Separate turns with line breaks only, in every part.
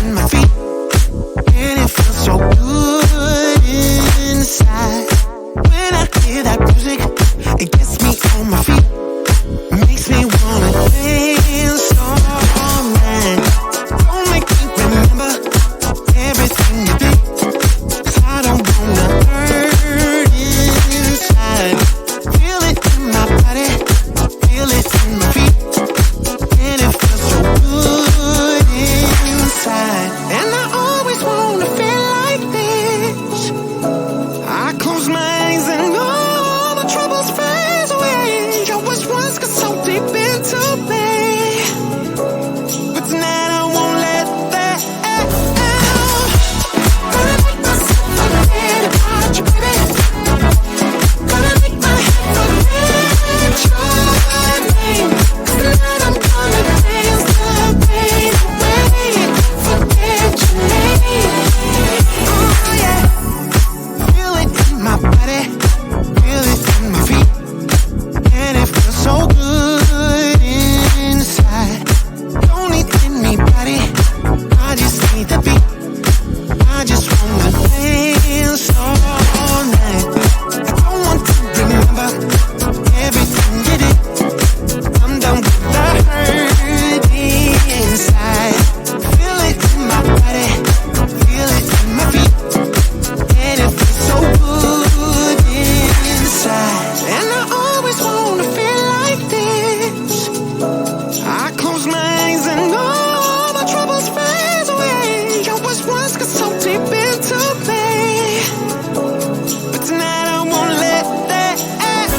in my feet, and it feels so good inside. When I hear that music, it gets me on my feet, makes me wanna dance all night. Don't make me remember everything you did, 'cause I don't wanna hurt inside. Feel it in my body, feel it in my feet, and it feels so good inside. And I always wanna feel like this. I close my eyes and all my troubles fade away. Your wish once got so deep into me, but tonight I won't let that out. Gonna make myself forget about you, baby. Gonna make my head forget your name, 'cause tonight I'm gonna dance the pain away. Forget your name. Oh yeah. Feel it in my body, feel it in my feet, and it feels so good inside. Don't need anybody, I just need the beat. I just wanna dance all night. I don't want to remember everything you did. I'm done with the hurt inside. Feel it in my body, feel it in my feet, and it feels so good inside. And I always wanna feel like this. I close my eyes and all my troubles fade away. Your wish once got so deep into me, but tonight I won't let that out.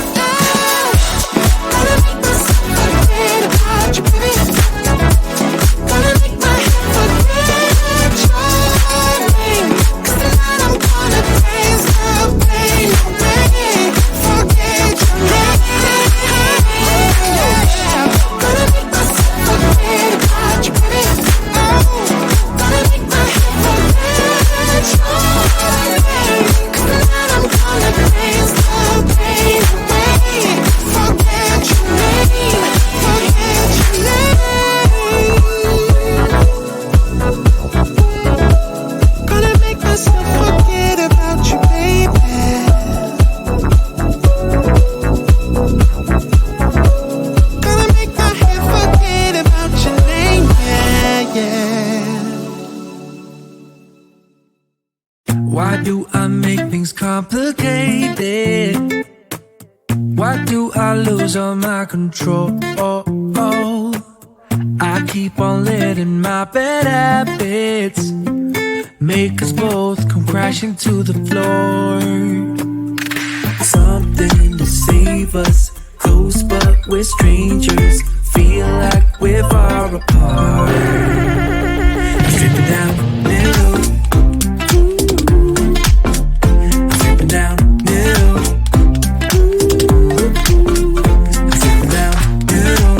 Gonna make myself forget about you, baby. Gonna make my head forget your name, 'cause tonight I'm gonna dance the pain away. Forget your name. Gonna make myself forget about you, baby. Oh, gonna make my head forget your name, 'cause tonight I'm gonna dance the pain away. Forget your name. Forget your name. Gonna make myself forget about you, baby. Gonna make my head forget about your name, yeah, yeah.
Why do I make things complicated? Why do I lose all my control? I keep on letting my bad habits make us both come crashing to the floor. Something to save us, close but we're strangers, feel like we're far apart. Stripping down middle, stripping down middle, stripping down middle.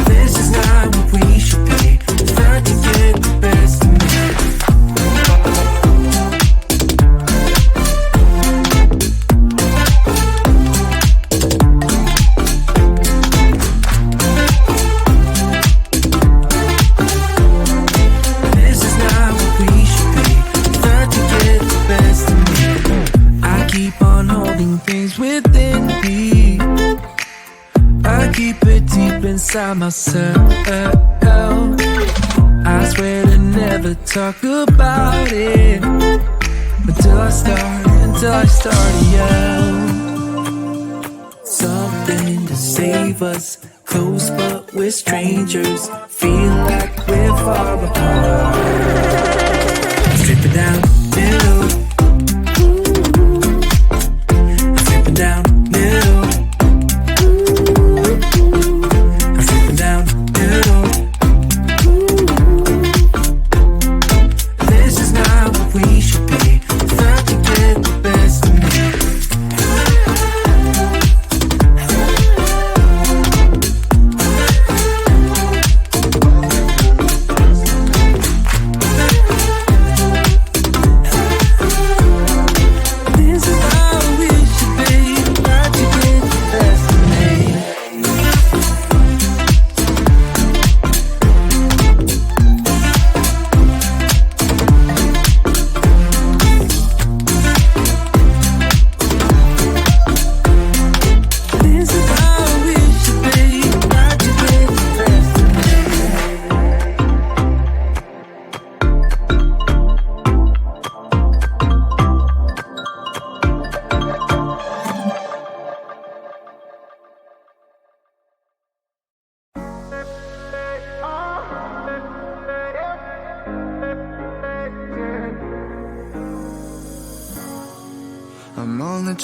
This is not what we should be. Start to get the best of me. This is not what we should be. Start to get the best of me. I keep on holding things within me. I keep it deep inside myself. I swear to never talk about it until I start to yell. Something to save us, close but we're strangers, feel like we're far apart. Stripping down middle, stripping down middle, stripping down middle. This is not what we should be. Start to get the best of me.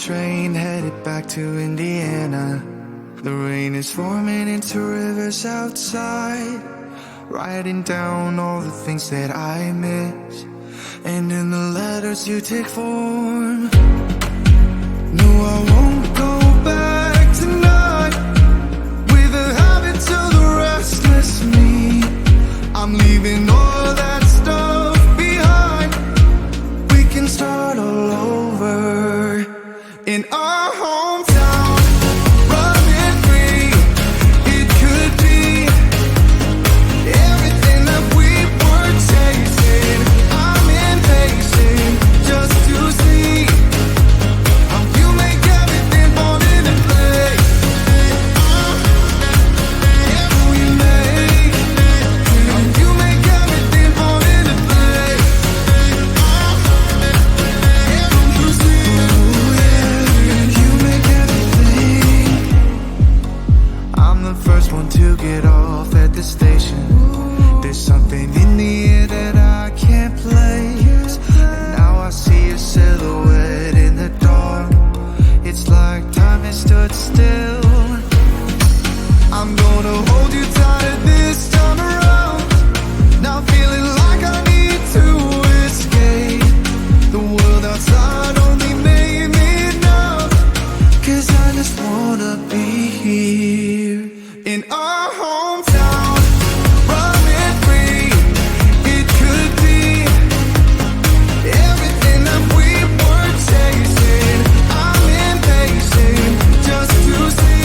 train headed back to Indiana. The rain is forming into rivers outside, writing down all the things that I miss, and in the letters you take form. No, I won't go back tonight with the habits of the restless me. I'm leaving all that stuff behind. We can start all over in our hometown. Running free, it could be everything that we were chasing. I'm impatient just to see how you make everything fall into place. Yeah, we make how you make everything fall into place. Yeah, don't you see? You make everything. I'm the first one to get off at the station. There's something in the air that I can't place, and now I see a silhouette in the dark. It's like time has stood still. I'm gonna hold you tighter this time around. Now feeling like I need to escape. The world outside only made me numb, 'cause I just wanna be here in our hometown. Running free, it could be everything that we were chasing. I'm impatient just to see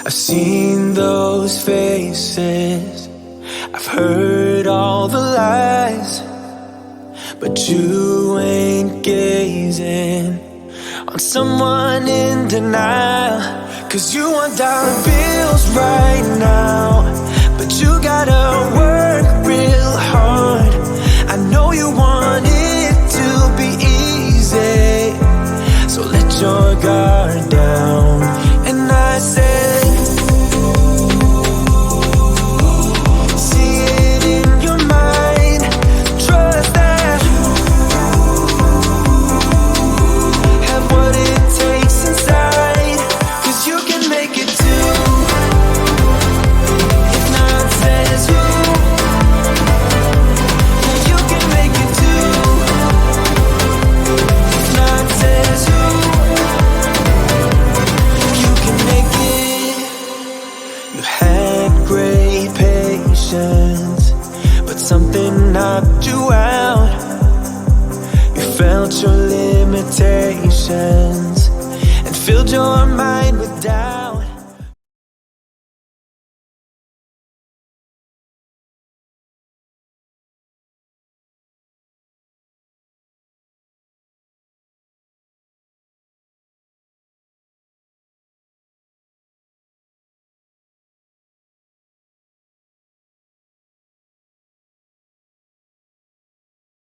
I've seen those faces, I've heard all the lies, but you ain't gazing on someone in denial. 'Cause you want dollar bills right now, but you gotta work real hard. I know you want it to be easy, so let your guard down. And I say, see it in your mind, trust that have what it takes inside, 'cause you can make it too. If not says who, yeah, you can make it too. If not says who, you can make it. You had great patience, but something knocked you out. You felt your limitations and filled your mind with doubt.